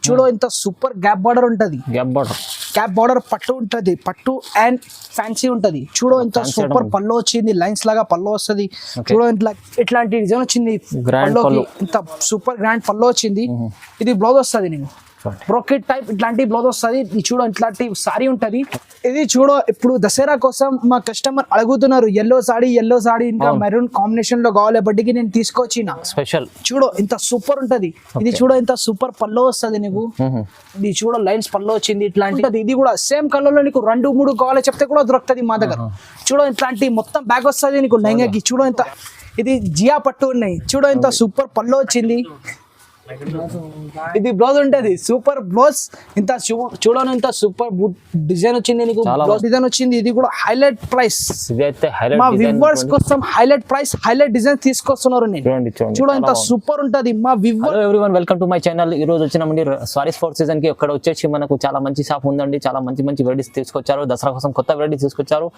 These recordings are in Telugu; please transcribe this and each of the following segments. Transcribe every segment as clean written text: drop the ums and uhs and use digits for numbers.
చూడో ఇంత సూపర్ గ్యాప్ బార్డర్ ఉంటది. గ్యాప్ బార్డర్ పట్టు ఉంటది. పట్టు అండ్ ఫ్యాన్సీ ఉంటది. చూడో ఇంత సూపర్ పళ్ళు వచ్చింది. లైన్స్ లాగా పళ్ళు వస్తుంది. చూడో ఇట్లాంటి డిజైన్ వచ్చింది. పళ్ళుకి ఇంత సూపర్ గ్రాండ్ పళ్ళు వచ్చింది. ఇది బ్లౌజ్ వస్తుంది. నేను బ్రోకెట్ టైప్ ఇట్లాంటి బ్లౌజ్ వస్తుంది. ఇది చూడో ఇట్లాంటి సారీ ఉంటది. ఇది చూడో ఇప్పుడు దసరా కోసం మా కస్టమర్ అడుగుతున్నారు ఎల్లో సాడీ ఇంకా మెరూన్ కాంబినేషన్ లో కావాలి. బడ్డీకి నేను తీసుకొచ్చిన స్పెషల్. చూడో ఇంత సూపర్ ఉంటది. ఇది చూడో ఇంత సూపర్ పల్లో వస్తుంది. నీకు ఇది చూడో లైన్స్ పల్లో వచ్చింది. ఇట్లాంటి ఇది కూడా సేమ్ కలర్ లో నీకు 2-3 కావాలి చెప్తే కూడా దొరుకుతుంది మా దగ్గర. చూడో ఇట్లాంటి మొత్తం బ్యాగ్ వస్తుంది నీకు లెహంగాకి. చూడో ఇంత ఇది జియా పట్టు ఉన్నాయి. చూడో ఇంత సూపర్ పల్లో వచ్చింది. ఇది బ్లౌజ్ ఉంటది. Super blouse. ఇంత చూడను ఇంత సూపర్ డిజైన్ వచ్చింది నీకు. బ్లౌజ్ డిజైన్ వచ్చింది. ఇది కూడా హైలైట్ ప్రైస్. మా వ్యూవర్స్ కోసం హైలైట్ ప్రైస్ హైలైట్ డిజైన్ తీసుకొస్తున్నారు. నేను చూడ ఇంత సూపర్ ఉంటది. మా viewer everyone welcome to my channel. ఈ రోజు వచ్చినామండి సారీస్ 4th సీజన్ కి. ఇక్కడ వచ్చేసి మనకు చాలా మంచి షాప్ ఉందండి. చాలా మంచి వెరైటీస్ తీసుకొచ్చారు. దసరా కోసం కొత్త వెరైటీస్ తీసుకొచ్చారు.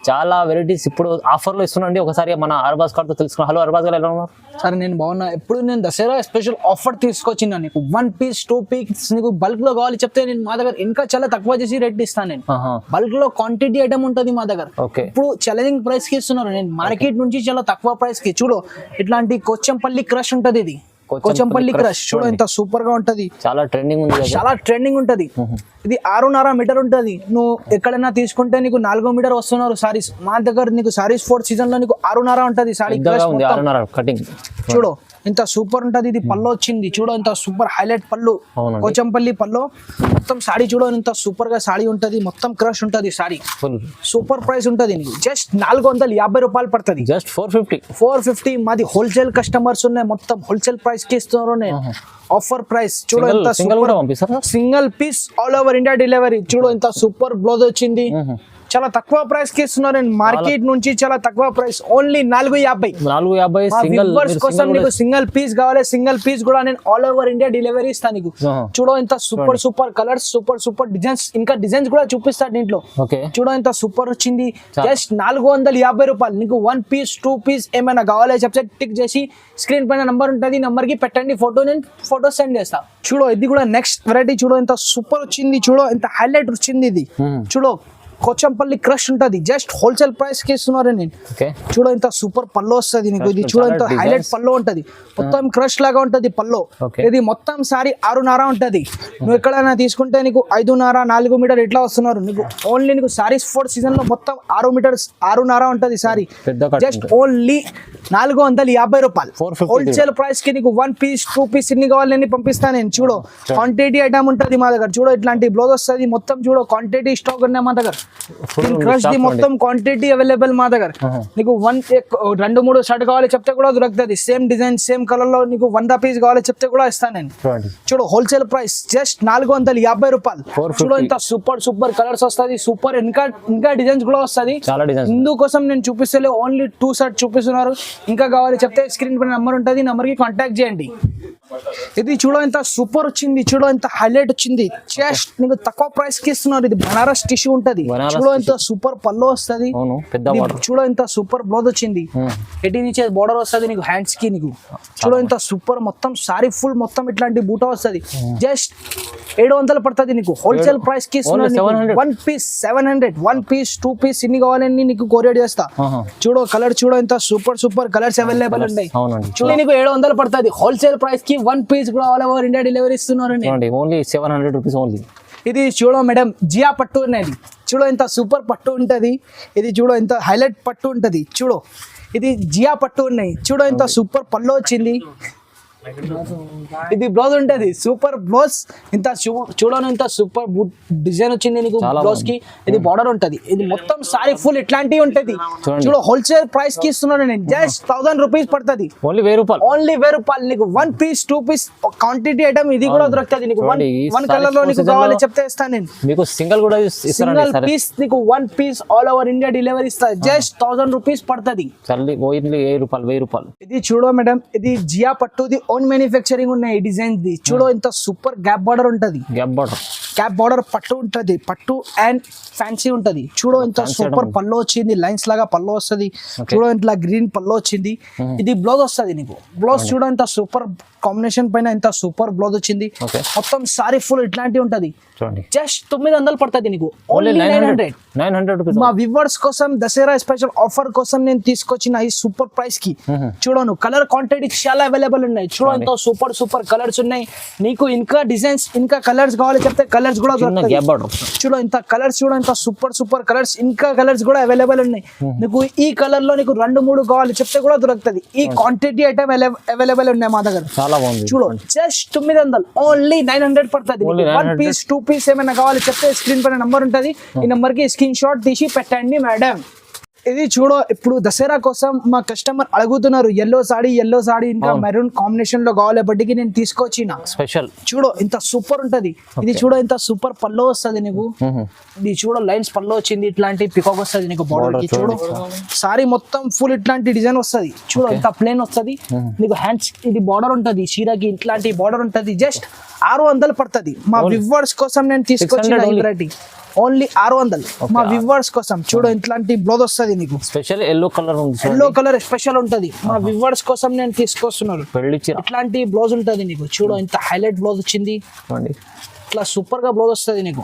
చాలా వెరైటీస్ ఇప్పుడు ఆఫర్ లో ఇస్తున్నాండి. ఒకసారి మన అర్బాజ్ కార్డ్ తో తెలుసుకున్నాం. హలో అర్బాజ్ గారు, ఎలా ఉన్నారు? సరే నేను బాగున్నా. ఎప్పుడు నేను దసరా స్పెషల్ ఆఫర్ తీసుకొచ్చిన నీకు 1 piece 2 pieces నీకు బల్క్ లో కావాలి చెప్తే నేను మా దగ్గర ఇంకా చాలా తక్కువ చేసి రేట్ ఇస్తాను. నేను బల్క్ లో క్వాంటిటీ ఐటమ్ ఉంటది మా దగ్గర. ఇప్పుడు ఛాలెంజింగ్ ప్రైస్ కి ఇస్తున్నారు. నేను మార్కెట్ నుంచి చాలా తక్కువ ప్రైస్ కి. చూడు ఇట్లాంటి కొచ్చంపల్లి క్రష్ ఉంటది. ఇది కొచ్చంపల్లి క్రష్ చూడు ఎంత సూపర్ గా ఉంటది. చాలా ట్రెండింగ్ ఉంది. చాలా ట్రెండింగ్ ఉంటది. ఇది 6.5 మీటర్ ఉంటది. నువ్వు ఎక్కడైనా తీసుకుంటే నీకు 4 మీటర్ వస్తున్నారు సారీస్. మా దగ్గర నీకు సారీస్ 4th సీజన్ లో నీకు 6.5 ఉంటది సారీ. చూడు ఇంత సూపర్ ఉంటది. ఇది పళ్ళు వచ్చింది. చూడు ఇంత సూపర్ హైలైట్ పళ్ళు. కొచ్చంపల్లి పళ్ళు మొత్తం సారీ. చూడ ఇంత సూపర్ గా సారీ ఉంటది. మొత్తం క్రష్ ఉంటది సారీ. సూపర్ ప్రైస్ ఉంటది. నీకు జస్ట్ 450 రూపాయలు పడుతుంది. జస్ట్ 450. మాది హోల్సేల్ కస్టమర్స్ ఉన్నాయి. మొత్తం హోల్సేల్ ప్రైస్ కి ఇస్తున్నారు. నేను ఆఫర్ ప్రైస్. చూడు ఎంత single piece all over India delivery. చూడు ఇంత సూపర్ బ్లౌజ్ వచ్చింది. చాలా తక్కువ ప్రైస్ కి ఇస్తున్నారు. మార్కెట్ నుంచి చాలా తక్కువ ప్రైస్. ఓన్లీ 450 కోసం నీకు సింగిల్ పీస్ కావాలి. సింగిల్ పీస్ కూడా నేను ఆల్ ఓవర్ ఇండియా డెలివరీ ఇస్తాను నీకు. చూడో ఇంత సూపర్ కలర్స్, సూపర్ డిజైన్స్, ఇంకా డిజైన్స్ కూడా చూపిస్తాను దీంట్లో. చూడో ఇంత సూపర్ వచ్చింది. జస్ట్ 450 రూపాయలు. నీకు 1 piece 2 piece ఏమైనా కావాలి చెప్తే టిక్ చేసి స్క్రీన్ పైన నంబర్ ఉంటుంది. నంబర్ కి పెట్టండి ఫోటో. నేను ఫోటో సెండ్ చేస్తా. చూడో ఇది కూడా నెక్స్ట్ వెరైటీ. చూడో ఇంత సూపర్ వచ్చింది. చూడో ఇంత హైలైట్ వచ్చింది. ఇది చూడో కొచ్చంపల్లి క్రష్ ఉంటది. జస్ట్ హోల్సేల్ ప్రైస్ కి ఇస్తున్నారు. నేను చూడ ఇంత సూపర్ పల్లో వస్తుంది నీకు. ఇది చూడ ఇంత హైలైట్ పల్లో ఉంటది. మొత్తం క్రష్ లాగా ఉంటది పల్లో. ఇది మొత్తం సారీ 6.5 ఉంటది. నువ్వు ఎక్కడైనా తీసుకుంటే నీకు 5.5 4 మీటర్ ఇట్లా వస్తున్నారు. నీకు ఓన్లీ నీకు సారీస్ 4th సీజన్ లో మొత్తం 6 మీటర్స్ 6.5 ఉంటది సారీ. జస్ట్ ఓన్లీ 450 రూపాయలు. హోల్సేల్ ప్రైస్ కి నీకు 1 piece 2 piece ఇన్ని కావాలి నేను పంపిస్తాను. నేను చూడో క్వాంటిటీ ఐటమ్ ఉంటది మా దగ్గర. చూడో ఇట్లాంటి బ్లౌజ్ వస్తుంది. మొత్తం చూడో క్వాంటిటీ స్టాక్ ఉన్నాయి మా దగ్గర. క్రష్ ది మొత్తం క్వాంటిటీ అవైలబుల్ మా దగ్గర. నీకు 2-3 షర్ట్ కావాలి చెప్తే కూడా దొరుకుతుంది. సేమ్ డిజైన్ సేమ్ కలర్ లో నీకు 100 పీస్ కావాలి చెప్తే కూడా ఇస్తాను నేను. చూడు హోల్సేల్ ప్రైస్ జస్ట్ 450 రూపాయలు. చూడు ఇంత సూపర్ కలర్స్ వస్తుంది. సూపర్ ఇంకా డిజైన్స్ కూడా వస్తుంది. ఇందుకోసం నేను చూపిస్తలే. ఓన్లీ 2 షర్ట్ చూపిస్తున్నారు. ఇంకా కావాలి చెప్తే స్క్రీన్ పైన నంబర్ ఉంటుంది. నంబర్ కి కాంటాక్ట్ చేయండి. ఇది చూడ ఎంత సూపర్ వచ్చింది. చూడ ఎంత హైలైట్ వచ్చింది. జస్ట్ నీకు తక్కువ ప్రైస్ కి ఇస్తున్నారు. ఇది బనారస్ టిష్యూ ఉంటది. చూడ ఎంత సూపర్ పల్లో వస్తుంది. చూడ ఎంత సూపర్ బ్లౌజ్ వచ్చింది. 18 inches బోర్డర్ వస్తుంది నీకు హ్యాండ్స్ కి. నీకు చూడ ఎంత సూపర్ మొత్తం సారీ ఫుల్ మొత్తం ఇట్లాంటి బూటా వస్తుంది. జస్ట్ 700 పడుతుంది నీకు. హోల్సేల్ ప్రైస్ కి ఇస్తున్నారు. 1 piece 700. 1 piece 2 piece ఇన్ని కావాలని నీకు కొరియర్ చేస్తా. చూడో కలర్ చూడో ఎంత సూపర్ కలర్స్ అవైలబుల్ ఉన్నాయి. చూడ నీకు 700 పడుతుంది. హోల్సేల్ ప్రైస్ కి 1 piece కూడా ఆల్ ఓవర్ ఇండియా డెలివరీ ఇస్తున్నారు. Only 700 rupees only. ఇది చూడో మేడం జియా పట్టు ఉన్నది. చూడో ఇంత సూపర్ పట్టు ఉంటది. ఇది చూడో ఇంత హైలైట్ పట్టు ఉంటది. చూడో ఇది జియా పట్టు ఉన్నాయి. చూడో ఇంత సూపర్ పళ్ళు వచ్చింది. ఇది బ్లౌజ్ ఉంటది. Super blouse. ఇంత చూడను ఇంత సూపర్ డిజైన్ వచ్చింది నీకు బ్లౌజ్ కి. ఇది బార్డర్ ఉంటది. ఇది మొత్తం సారీ ఫుల్ ఇట్లాంటివి ఉంటది. చూడ హోల్సేల్ ప్రైస్ కి ఇస్తున్నాను నేను. జస్ట్ 1000 రూపీస్ పడుతుంది. ఓన్లీ 1000 రూపాయలు. ఓన్లీ 1000 రూపాయలు. నీకు 1 piece 2 piece క్వాంటిటీ ఐటమ్ ఇది కూడా దొరుకుతుంది. నీకు 1 కలర్ లో నీకు కావాలి చెప్తే ఇస్తాను నేను. మీకు సింగిల్ కూడా సింగిల్ పీస్ నీకు 1 piece all over India delivery ఇస్తా. జస్ట్ 1000 రూపీస్ పడుతుంది. ఓన్లీ 1000 రూపాయలు. 1000 రూపాయలు. ఇది చూడో మేడం. ఇది జియా పట్టుది ఓన్ మ్యానుఫ్యాక్చరింగ్ ఉన్నాయి ఈ డిజైన్ ది. చూడు ఇంత సూపర్ గ్యాప్ బార్డర్ ఉంటది, గ్యాప్ బార్డర్ పట్టు ఉంటది, పట్టు అండ్ ఫ్యాన్సీ ఉంటది. చూడు ఇంత సూపర్ పళ్ళు వచ్చింది, లైన్స్ లాగా పళ్ళు వస్తుంది. చూడు ఇంట్లో గ్రీన్ పళ్ళు వచ్చింది. ఇది బ్లౌజ్ వస్తుంది నీకు. బ్లౌజ్ చూడ ఇంత సూపర్ కాంబినేషన్ పైన ఇంత సూపర్ బ్లౌజ్ వచ్చింది. మొత్తం సారీ ఫుల్ ఇట్లాంటి ఉంటది. జస్ట్ 900 పడుతుంది నీకు, ఓన్లీ 900. మా వ్యూవర్స్ కోసం దసరా స్పెషల్ ఆఫర్ కోసం నేను తీసుకొచ్చిన ఈ సూపర్ ప్రైస్ కి చూడను కలర్ క్వాంటిటీ చాలా అవైలబుల్ ఉన్నాయి. చూడ ఇంత సూపర్ సూపర్ కలర్స్ ఉన్నాయి. నీకు ఇంకా డిజైన్స్ ఇంకా కలర్స్ కావాలి చెప్తే కలర్స్ కూడా చూడ ఇంత కలర్స్, చూడ ఇంత సూపర్ సూపర్ కలర్స్, ఇంకా కలర్స్ కూడా అవైలబుల్ ఉన్నాయి. నీకు ఈ కలర్ లో నీకు 2-3 కావాలి చెప్తే కూడా దొరుకుతుంది. ఈ క్వాంటిటీ ఐటమ్ అవైలబుల్ ఉన్నాయి మా దగ్గర. చూడు జస్ట్ 900, ఓన్లీ 900 పడుతుంది. 1 పీస్ 2 పీస్ ఏమైనా కావాలి చెప్తే స్క్రీన్ పైన నంబర్ ఉంటది. ఈ నంబర్ కి స్క్రీన్ షాట్ తీసి పెట్టండి మేడం. ఇది చూడో ఇప్పుడు దసరా కోసం మా కస్టమర్ అడుగుతున్నారు ఎల్లో సాడీ ఇంకా మెరూన్ కాంబినేషన్ లో కావాలి బట్టికి నేను తీసుకొచ్చిన స్పెషల్. చూడో ఇంత సూపర్ ఉంటది. ఇది చూడో ఇంత సూపర్ పల్లో వస్తుంది నీకు. ఇది చూడో లైన్స్ పల్లో వచ్చింది, ఇట్లాంటి పికాక్ వస్తుంది నీకు బార్డర్ కి. చూడు సారీ మొత్తం ఫుల్ ఇట్లాంటి డిజైన్ వస్తుంది. చూడో ఇంత ప్లేన్ వస్తుంది నీకు. హ్యాండ్స్ ఇది బార్డర్ ఉంటది, చీరకి ఇట్లాంటి బార్డర్ ఉంటది. జస్ట్ 600 పడుతుంది. మా వ్యూవర్స్ కోసం నేను తీసుకొచ్చిన వెరైటీ ఓన్లీ 600 మా వ్యూవర్స్ కోసం. చూడు ఇట్లాంటి బ్లౌజ్ వస్తుంది నీకు. స్పెషల్ ఎల్లో కలర్ స్పెషల్ ఉంటది. మా వ్యూవర్స్ కోసం నేను తీసుకొస్తున్నాను. ఇట్లాంటి బ్లౌజ్ ఉంటది నీకు. చూడు ఇంత హైలైట్ బ్లౌజ్ వచ్చింది, ఇట్లా సూపర్ గా బ్లౌజ్ వస్తుంది నీకు.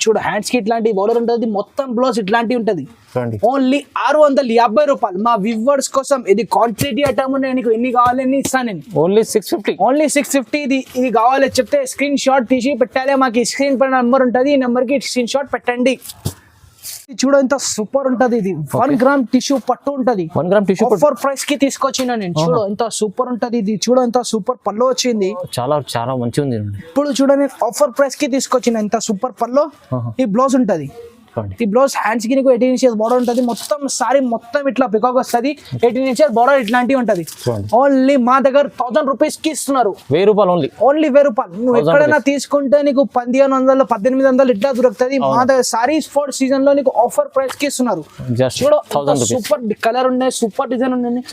చూడు హ్యాండ్స్ కి ఇట్లాంటి బోర్డర్ ఉంటది, మొత్తం బ్లౌజ్ ఇట్లాంటి ఉంటది. ఓన్లీ 650 రూపాయలు మా వ్యూవర్స్ కోసం. ఇది క్వాంటిటీ ఐటమ్ ఉన్నాయి, నీకు ఎన్ని కావాలి ఎన్ని ఇస్తాను నేను. ఓన్లీ 650. ఇది కావాలి చెప్తే స్క్రీన్ షాట్ తీసి పెట్టాలి. మాకు స్క్రీన్ పైన నంబర్ ఉంటది, ఈ నంబర్ కి స్క్రీన్ షాట్ పెట్టండి. చూడ ఇంత సూపర్ ఉంటది. ఇది 1 గ్రామ్ టిష్యూ పట్టు ఉంటది. 1 గ్రామ్ టిష్యూ ఆఫర్ ప్రైస్ కి తీసుకొచ్చిన నేను. చూడు ఇంత సూపర్ ఉంటది. ఇది చూడ ఇంత సూపర్ పల్లో వచ్చింది, చాలా మంచిగా ఉంది. ఇప్పుడు చూడ నేను ఆఫర్ ప్రైస్ కి తీసుకొచ్చిన ఇంత సూపర్ పల్లో. ఈ బ్లౌజ్ ఉంటది. ఈ బ్లౌజ్ హ్యాండ్స్ కి నీకు 18 ఇంచెస్ బార్డర్ ఉంటది. మొత్తం సారీ మొత్తం ఇట్లా పికాక్ వస్తుంది. 18 ఇంచెస్ బార్డర్ ఇట్లాంటివి ఉంటది. ఓన్లీ మా దగ్గర 1000 రూపీస్ కి ఇస్తున్నారు. 1000 రూపాయలు ఓన్లీ 1000 రూపాయలు. నువ్వు ఎక్కడైనా తీసుకుంటే నీకు 1500 1800 ఇట్లా దొరుకుతుంది. మా దగ్గర సారీస్ ఫోర్ సీజన్ లో నీకు ఆఫర్ ప్రైస్ కి ఇస్తున్నారు. చూడు సూపర్ కలర్ ఉన్నాయి, సూపర్ డిజైన్ ఉన్నాయి.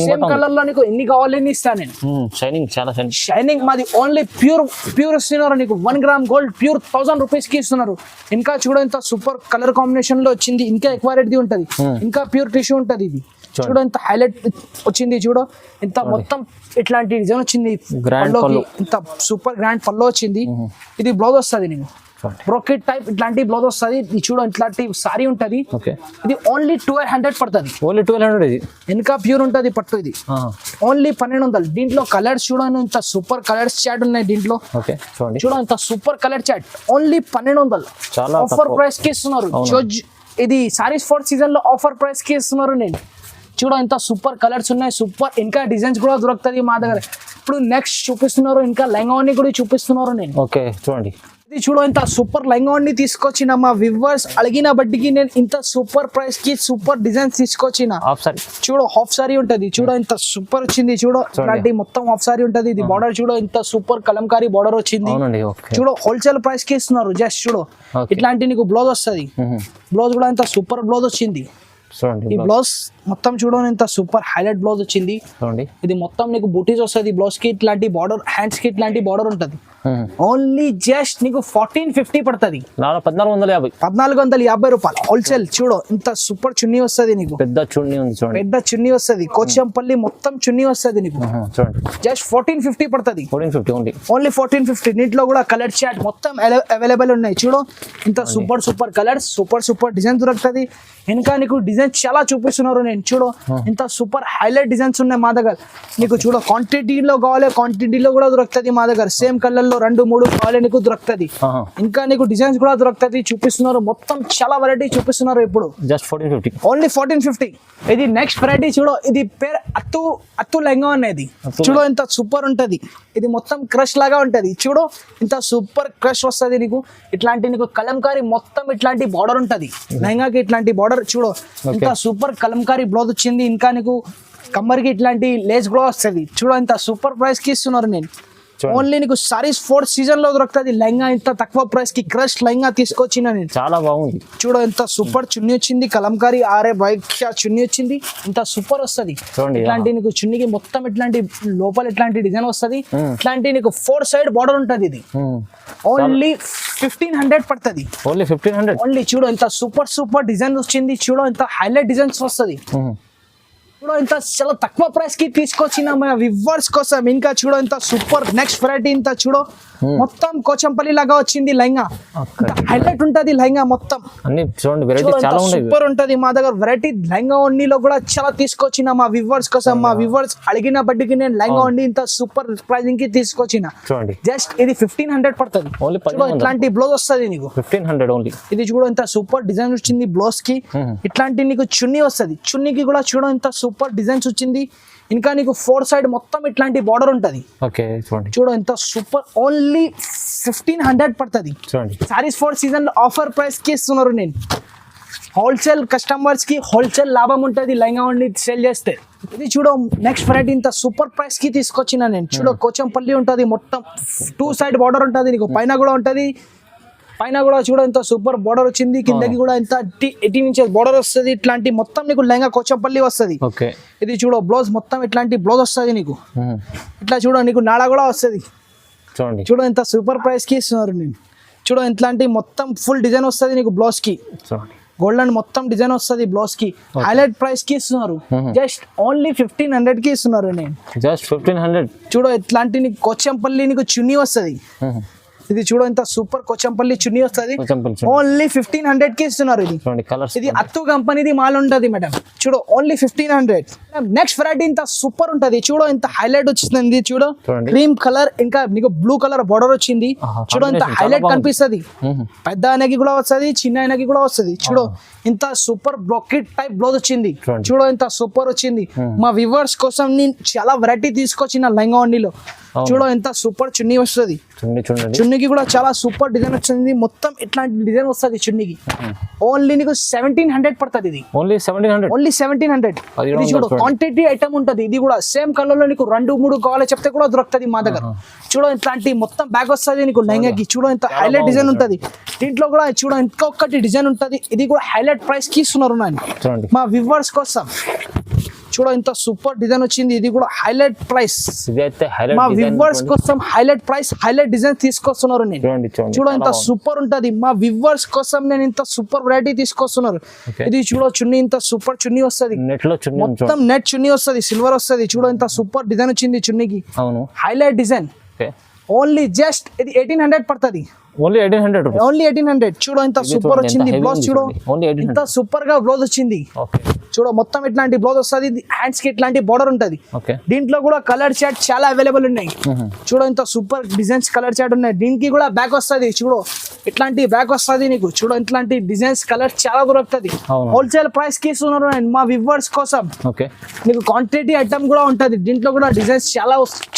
సేమ్ కలర్ లో నీకు ఎన్ని కావాలి ఇస్తాను నేను. షైనింగ్ మాది ఓన్లీ ప్యూర్ ఇస్తున్నారు నీకు. 1 గ్రామ్ గోల్డ్ ప్యూర్ 1000 రూపీస్ కి ఇస్తున్నారు. ఇంకా చూడ ఇంత సూపర్ కలర్ కాంబినేషన్ లో వచ్చింది. ఇంకా ఎక్కువ రేట్ ది ఉంటది. ఇంకా ప్యూర్ టిష్యూ ఉంటది. ఇది చూడ ఇంత హైలైట్ వచ్చింది. చూడ ఇంత మొత్తం ఇట్లాంటి డిజైన్ వచ్చింది. ఇంత సూపర్ గ్రాండ్ పల్లో వచ్చింది. ఇది బ్లౌజ్ వస్తుంది నీకు బ్రోకెట్ టైప్ ఇట్లాంటి బ్లౌజ్ వస్తుంది. ఇది చూడ ఇట్లాంటి సారీ ఉంటది. ఇది ఓన్లీ 1200 పడుతుంది. ఓన్లీ 1200. ఇది ఇంకా ప్యూర్ ఉంటది పట్టు. ఇది ఓన్లీ 1200. దీంట్లో కలర్స్ చూడండి, ఇంత సూపర్ కలర్స్ చాట్ ఉన్నాయి దీంట్లో. చూడ ఇంత super colour chart only 1200 offer price కి ఇస్తున్నారు. ఇది సారీస్ ఫోర్ సీజన్ లో ఆఫర్ ప్రైస్ కి ఇస్తున్నారు నేను. చూడ ఇంత సూపర్ కలర్స్ ఉన్నాయి, సూపర్ ఇంకా డిజైన్స్ కూడా దొరుకుతుంది మా దగ్గర. ఇప్పుడు నెక్స్ట్ చూపిస్తున్నారు, ఇంకా లెహంగాని కూడా చూపిస్తున్నారు నేను. చూడండి ఇది చూడ ఇంత సూపర్ లెహంగాని తీసుకొచ్చిన మా వ్యూవర్స్ అడిగిన బట్టికి నేను ఇంత సూపర్ ప్రైస్ కి సూపర్ డిజైన్స్ తీసుకొచ్చిన. చూడ హాఫ్ సారీ ఉంటది. చూడ ఇంత సూపర్ వచ్చింది. చూడ ఇలాంటి మొత్తం హాఫ్ సారీ ఉంటది. ఇది బార్డర్ చూడ ఇంత సూపర్ కలంకారీ బార్డర్ వచ్చింది. చూడ హోల్సేల్ ప్రైస్ కి ఇస్తున్నారు. జస్ట్ చూడ ఇట్లాంటి నీకు బ్లౌజ్ వస్తుంది. బ్లౌజ్ కూడా ఇంత సూపర్ బ్లౌజ్ వచ్చింది. ఈ బ్లౌజ్ మొత్తం చూడండి ఇంత సూపర్ హైలైట్ బ్లౌజ్ వచ్చింది. ఇది మొత్తం నీకు బూటీస్ వస్తుంది. బ్లౌజ్ కి ఇట్లాంటి బార్డర్, హ్యాండ్స్ కి ఇట్లాంటి బార్డర్ ఉంటది. ఓన్లీ జస్ట్ నీకు 1450 పడుతుంది. 1450 రూపాయలు హోల్సేల్. చూడు ఇంత సూపర్ చున్నీ వస్తుంది నీకు. పెద్ద చున్నీ వస్తుంది. కోచంపల్లి మొత్తం చున్నీ వస్తుంది నీకు. జస్ట్ 1450 పడుతుంది. ఓన్లీ 1450. నీటిలో కూడా కలర్ చాట్ మొత్తం అవైలబుల్ ఉన్నాయి. చూడు ఇంత సూపర్ కలర్స్, సూపర్ డిజైన్ దొరుకుతుంది. ఇంకా నీకు డిజైన్ చాలా చూపిస్తున్నారు నేను. చూడు ఇంత సూపర్ హైలైట్ డిజైన్స్ ఉన్నాయి మా దగ్గర. నీకు చూడు క్వాంటిటీలో కావాలి, క్వాంటిటీలో కూడా దొరుకుతుంది మా దగ్గర. సేమ్ కలర్ లో 2-3 కావాలి నీకు దొరుకుతుంది. ఇంకా నీకు డిజైన్స్ కూడా దొరుకుతుంది. చూపిస్తున్నారు మొత్తం చాలా వెరైటీ చూపిస్తున్నారు ఇప్పుడు. జస్ట్ 1450. ఓన్లీ 1450. ఇది నెక్స్ట్ వెరైటీ చూడు. ఇది పేరు అత్తు లెహంగా అనేది. చూడు ఇంత సూపర్ ఉంటది. ఇది మొత్తం క్రష్ లాగా ఉంటది. చూడు ఇంత సూపర్ క్రష్ వస్తుంది నీకు. ఇట్లాంటి నీకు కలంకారీ మొత్తం ఇట్లాంటి బార్డర్ ఉంటది. లెహంగాకి ఇట్లాంటి బార్డర్. చూడు ఇంత సూపర్ కలంకారీ బ్లౌజ్ వచ్చింది. ఇంకా నీకు కమ్మర్కి ఇట్లాంటి లేస్ కూడా వస్తుంది. చూడు ఇంత సూపర్ ప్రైస్ కి ఇస్తున్నారు నేను. ఓన్లీ నీకు సారీస్ 4th సీజన్ లో దొరుకుతుంది లెహంగా ఇంత తక్కువ ప్రైస్ కి క్రష్ లెహంగా తీసుకొచ్చిన నేను. చాలా బాగుంది. చూడు ఎంత సూపర్ చున్నీ వచ్చింది, కలంకారీ ఆరే వైఖ్య చున్నీ వచ్చింది, ఇంత సూపర్ వస్తుంది. చూడండి ఇట్లాంటి నీకు చున్నీకి మొత్తం ఇట్లాంటి లోపల ఇట్లాంటి డిజైన్ వస్తుంది. ఇట్లాంటి నీకు 4 సైడ్ బార్డర్ ఉంటది. ఇది ఓన్లీ 1500 పడుతుంది. ఓన్లీ 1500. ఓన్లీ చూడు ఎంత సూపర్ డిజైన్ వచ్చింది. చూడు ఎంత హైలైట్ డిజైన్స్ వస్తుంది. చూడు ఇంత చాలా తక్కువ ప్రైస్ కి తీసుకొచ్చిన మన వివర్స్ కోసం. ఇంకా చూడు ఇంత సూపర్ నెక్స్ట్ వెరైటీ ఇంత చూడు మొత్తం కోచంపల్లి లాగా వచ్చింది లెహంగా. హైలైట్ ఉంటది లెహంగా మొత్తం అన్ని చూడండి వెరైటీ చాలా ఉన్నాయి. సూపర్ ఉంటది. మా దగ్గర వెరైటీ లెహంగా ఓన్లీలో కూడా చాలా తీసుకొచ్చిన మా వివర్స్ కోసం. మా వివర్స్ అడిగిన బడ్డీకి నేను లెహంగా ఓన్లీ ఇంత సూపర్ ప్రైజింగ్ కి తీసుకొచ్చిన. చూడండి జస్ట్ ఇది 1500 పడుతుంది. ఓన్లీ ఇట్లాంటి బ్లౌజ్ వస్తుంది నీకు 1500 ఓన్లీ. ఇది చూడు ఇంత సూపర్ డిజైన్ వచ్చింది బ్లౌజ్ కి. ఇట్లాంటి నీకు చున్నీ వస్తుంది. చున్నీకి కూడా చూడు ఇంత సూపర్ డిజైన్స్ వచ్చింది. ఇంకా నీకు 4 సైడ్ మొత్తం ఇట్లాంటి బార్డర్ ఉంటది. ఓకే చూడండి చూడు ఎంత సూపర్. ఓన్లీ 1500 పడుతుంది. చూడండి సారీస్ 4th సీజన్ లో ఆఫర్ ప్రైస్ కి ఇస్తున్నారు. నేను హోల్సేల్ కస్టమర్స్ కి హోల్సేల్ లాభం ఉంటుంది లెహంగా ఓన్లీ సేల్ చేస్తే. ఇది చూడు నెక్స్ట్ వెరైటీ ఇంత సూపర్ ప్రైస్ కి తీసుకొచ్చిన నేను. చూడు కోచంపల్లి ఉంటది మొత్తం 2 సైడ్ బార్డర్ ఉంటది. నీకు పైన కూడా ఉంటది. పైన కూడా చూడ ఇంత సూపర్ బార్డర్ వచ్చింది. కిందకి కూడా ఇంత 18 ఇంచెస్ బార్డర్ వస్తుంది. ఇట్లాంటి మొత్తం నీకు లెహంగా కోచంపల్లి వస్తుంది. ఇది చూడ బ్లౌజ్ మొత్తం ఇట్లాంటి బ్లౌజ్ వస్తుంది నీకు. ఇట్లా చూడ నీకు నాడ కూడా వస్తుంది. చూడండి చూడ ఇంత సూపర్ ప్రైస్ కి ఇస్తున్నారు. నేను చూడ ఇట్లాంటి మొత్తం ఫుల్ డిజైన్ వస్తుంది నీకు బ్లౌజ్ కి. గోల్డెన్ మొత్తం డిజైన్ వస్తుంది బ్లౌజ్ కి. హైలైట్ ప్రైస్ కి ఇస్తున్నారు. జస్ట్ ఓన్లీ 1500 కి ఇస్తున్నారు. నేను జస్ట్ 1500. చూడ ఇట్లాంటి నీకు కోచంపల్లి నీకు చున్నీ వస్తుంది. ఇది చూడ ఇంత సూపర్ కోచంపల్లి చున్నీ వస్తుంది. ఓన్లీ 1500 కి ఇస్తున్నారు. ఇది అత్తు కంపెనీది మాల్ ఉంటది మేడం. చూడు ఓన్లీ 1500. నెక్స్ట్ వెరైటీ ఇంత సూపర్ ఉంటది. చూడు ఇంత హైలైట్ వచ్చింది. చూడు క్రీమ్ కలర్ ఇంకా నీకు బ్లూ కలర్ బార్డర్ వచ్చింది. చూడు ఇంత హైలైట్ కనిపిస్తుంది. పెద్ద ఆయనకి కూడా వస్తుంది, చిన్న ఆయనకి కూడా వస్తుంది. చూడు ఇంత సూపర్ బ్లాకెట్ టైప్ బ్లౌజ్ వచ్చింది. చూడు ఇంత సూపర్ వచ్చింది. మా వ్యూవర్స్ కోసం నేను చాలా వెరైటీ తీసుకొచ్చిన లెహంగా ఓన్లీలో. చూడు ఎంత సూపర్ చున్నీ వస్తుంది. చున్నీకి కూడా చాలా సూపర్ డిజైన్ వచ్చింది. మొత్తం ఇట్లాంటి డిజైన్ వస్తుంది చున్నీకి. ఓన్లీ నీకు 1700 పడుతుంది. ఇది ఓన్లీ 1700. ఇది చూడు క్వాంటిటీ ఐటమ్ ఉంటది. ఇది కూడా సేమ్ కలర్ లో నీకు 2-3 కావాలి చెప్తే కూడా దొరుకుతుంది మా దగ్గర. చూడు ఇట్లాంటి మొత్తం బ్యాగ్ వస్తుంది నీకు లెహంగాకి. చూడు ఇంత హైలైట్ డిజైన్ ఉంటది. దీంట్లో కూడా చూడ ఇంకొకటి డిజైన్ ఉంటది. ఇది కూడా హైలైట్ ప్రైస్ కి ఇస్తున్నారు మా వ్యూవర్స్ కోసం. చూడ ఇంత సూపర్ డిజైన్ వచ్చింది. ఇది కూడా హైలైట్ ప్రైస్. మా వ్యూవర్స్ కోసం హైలైట్ ప్రైస్ హైలైట్ డిజైన్ తీసుకొస్తున్నారు. నేను చూడ ఇంత సూపర్ ఉంటది. మా వ్యూవర్స్ కోసం నేను ఇంత సూపర్ వెరైటీ తీసుకొస్తున్నారు. ఇది చూడ చున్నీ ఇంత సూపర్ చున్నీ వస్తుంది. మొత్తం నెట్ చున్నీ వస్తుంది. సిల్వర్ వస్తుంది. చూడ ఇంత సూపర్ డిజైన్ వచ్చింది చున్నీకి. Highlight design. ఓన్లీ జస్ట్ ఇది 1800 పడుతుంది. ఓన్లీ 1800. చూడ ఇంత సూపర్ వచ్చింది బ్లౌజ్. చూడు ఇంత సూపర్ గా బ్లౌజ్ వచ్చింది. చూడ మొత్తం ఇట్లాంటి బ్లౌజ్ వస్తుంది. హ్యాండ్స్ కి ఇట్లాంటి బార్డర్ ఉంటది. దీంట్లో కూడా కలర్ చార్ట్ చాలా అవైలబుల్ ఉన్నాయి. చూడ ఇంత సూపర్ డిజైన్స్ కలర్ చార్ట్ ఉన్నాయి. దీనికి కూడా బ్యాక్ వస్తుంది. చూడు ఇట్లాంటి బ్యాక్ వస్తుంది నీకు. చూడ ఇట్లాంటి డిజైన్స్ కలర్ చాలా దొరుకుతుంది. హోల్సేల్ ప్రైస్ కి ఇస్తున్నారు మా వ్యూవర్స్ కోసం. నీకు క్వాంటిటీ ఐటమ్ కూడా ఉంటది. దీంట్లో కూడా డిజైన్స్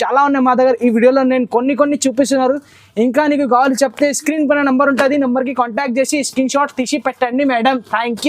చాలా ఉన్నాయి మా దగ్గర. ఈ వీడియోలో నేను కొన్ని చూపిస్తున్నారు. ఇంకా నీకు కావాలి చెప్తే స్క్రీన్ పైన నంబర్ ఉంటుంది. నంబర్ కి కాంటాక్ట్ చేసి స్క్రీన్ షాట్ తీసి పెట్టండి మేడం. Thank you.